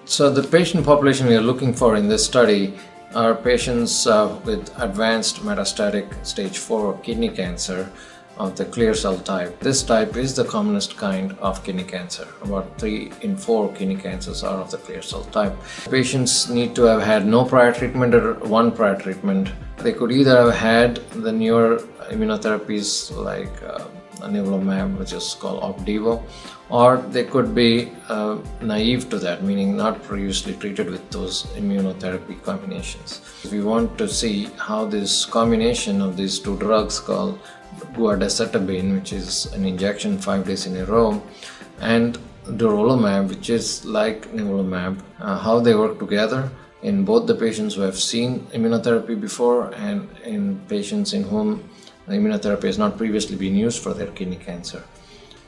So the patient population we are looking for in this study are patients with advanced metastatic stage 4 kidney cancer of the clear cell type. This type is the commonest kind of kidney cancer. About 3 in 4 kidney cancers are of the clear cell type. Patients need to have had no prior treatment or one prior treatment. They could either have had the newer immunotherapies like nivolumab, which is called Opdivo, or they could be naive to that, meaning not previously treated with those immunotherapy combinations. We want to see how this combination of these two drugs called guadocetabine, which is an injection 5 days in a row, and durvalumab, which is like nivolumab, how they work together in both the patients who have seen immunotherapy before and in patients in whom immunotherapy has not previously been used for their kidney cancer.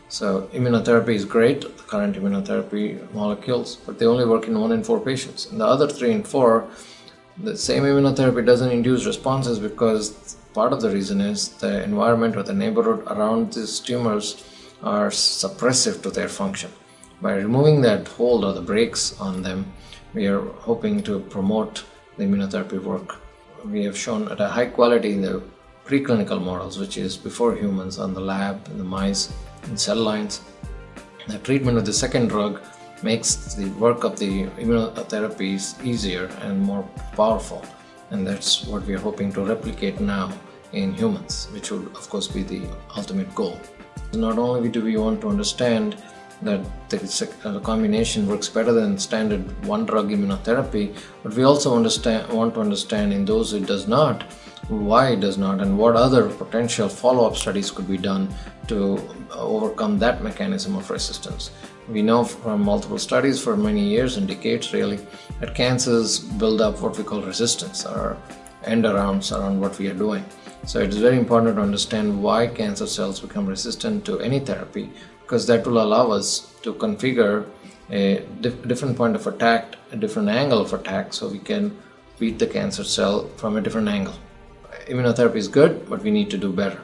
So immunotherapy is great, the current immunotherapy molecules, but they only work in 1 in 4 patients. In the other 3 in 4, the same immunotherapy doesn't induce responses because part of the reason is the environment or the neighborhood around these tumors are suppressive to their function. By removing that hold or the brakes on them, we are hoping to promote the immunotherapy work. We have shown at a high quality in the preclinical models, which is before humans on the lab, in the mice, in cell lines. The treatment with the second drug makes the work of the immunotherapies easier and more powerful, and that's what we are hoping to replicate now in humans, which would of course be the ultimate goal. Not only do we want to understand that the combination works better than standard one drug immunotherapy, but we also want to understand in those it does not, why it does not, and what other potential follow-up studies could be done to overcome that mechanism of resistance. We know from multiple studies for many years and decades really that cancers build up what we call resistance or end arounds around what we are doing. So it is very important to understand why cancer cells become resistant to any therapy, because that will allow us to configure a different point of attack, a different angle of attack, so we can beat the cancer cell from a different angle. Immunotherapy is good, but we need to do better.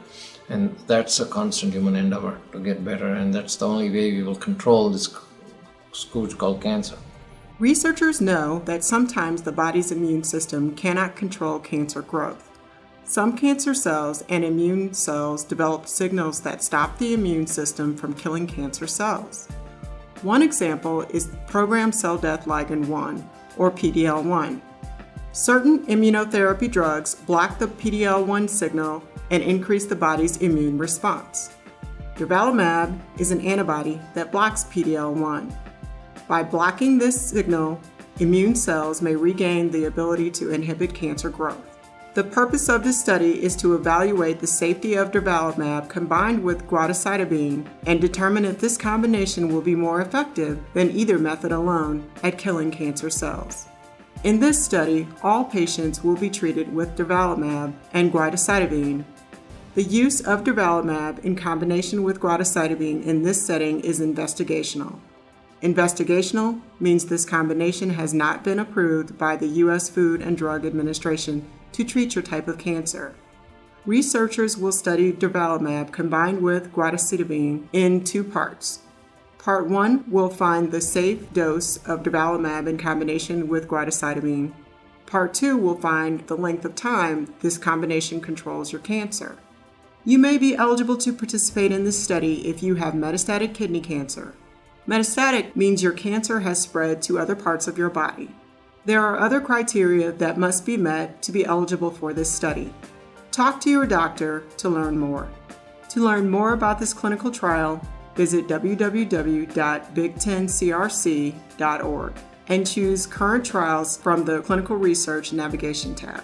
And that's a constant human endeavor to get better, and that's the only way we will control this scourge called cancer. Researchers know that sometimes the body's immune system cannot control cancer growth. Some cancer cells and immune cells develop signals that stop the immune system from killing cancer cells. One example is programmed cell death ligand 1, or PD-L1. Certain immunotherapy drugs block the PD-L1 signal and increase the body's immune response. Durvalumab is an antibody that blocks PD-L1. By blocking this signal, immune cells may regain the ability to inhibit cancer growth. The purpose of this study is to evaluate the safety of durvalumab combined with guadocetabine and determine if this combination will be more effective than either method alone at killing cancer cells. In this study, all patients will be treated with durvalumab and guadocetabine. The use of durvalumab in combination with guadocetabine in this setting is investigational. Investigational means this combination has not been approved by the U.S. Food and Drug Administration to treat your type of cancer. Researchers will study durvalumab combined with guadocetabine in 2 parts. Part 1 will find the safe dose of durvalumab in combination with guadocetabine. Part 2 will find the length of time this combination controls your cancer. You may be eligible to participate in this study if you have metastatic kidney cancer. Metastatic means your cancer has spread to other parts of your body. There are other criteria that must be met to be eligible for this study. Talk to your doctor to learn more. To learn more about this clinical trial, visit www.big10crc.org and choose Current Trials from the Clinical Research navigation tab.